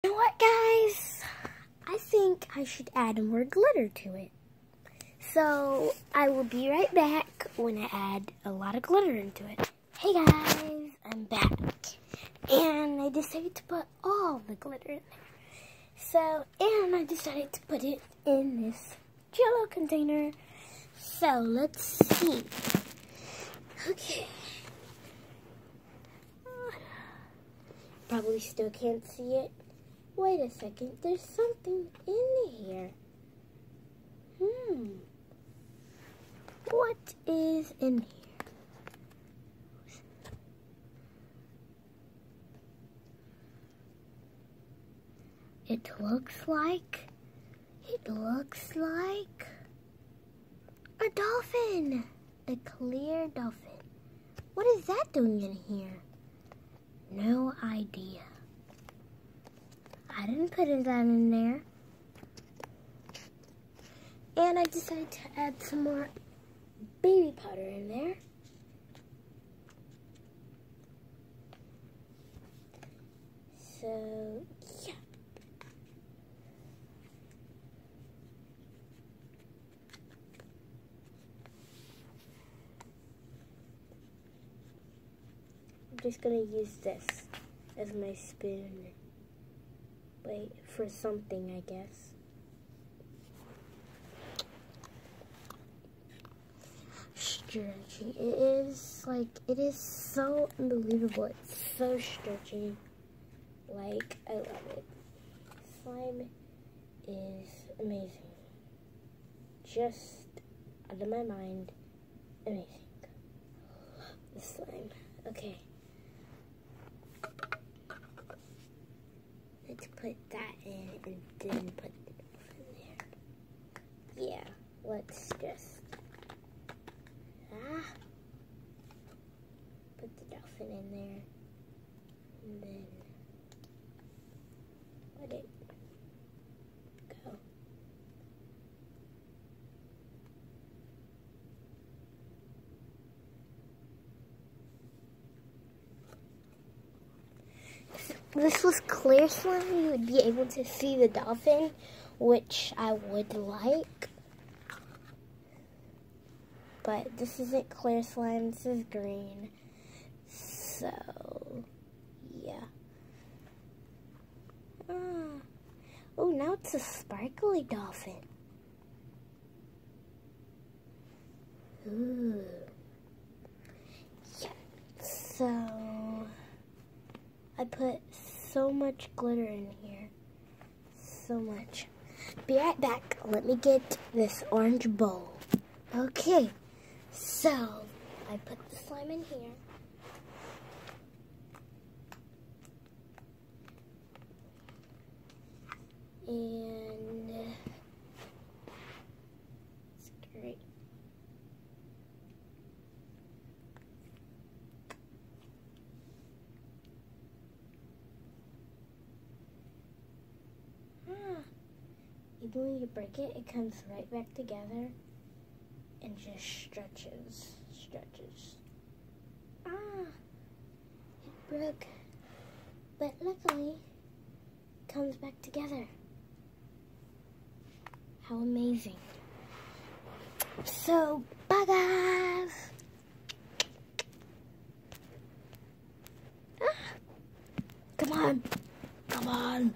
You know what, guys? I think I should add more glitter to it. So, I will be right back when I add a lot of glitter into it. Hey guys, I'm back. And I decided to put all the glitter in there. And I decided to put it in this Jello container. So, let's see. Okay. Probably still can't see it. Wait a second, there's something in here. What is in here? It looks like a dolphin. A clear dolphin. What is that doing in here? No idea. I didn't put that in there. And I decided to add some more baby powder in there. So, yeah. I'm just gonna use this as my spoon. Wait, for something, I guess. Stretchy. It is so unbelievable. It's so stretchy. Like, I love it. Slime is amazing. Just out of my mind. Amazing. The slime. Okay. Let's put that in and then put the dolphin there. Yeah, let's just put the dolphin in there and then let it go. This was clear slime, you would be able to see the dolphin, which I would like. But this isn't clear slime, this is green. So, yeah. Oh, now it's a sparkly dolphin. Ooh. Yeah, so I put so much glitter in here. So much. Be right back. Let me get this orange bowl. Okay. So, I put the slime in here. And it's great. Even when you break it, it comes right back together and just stretches. It broke. But luckily, it comes back together. How amazing. So, bye guys. Come on.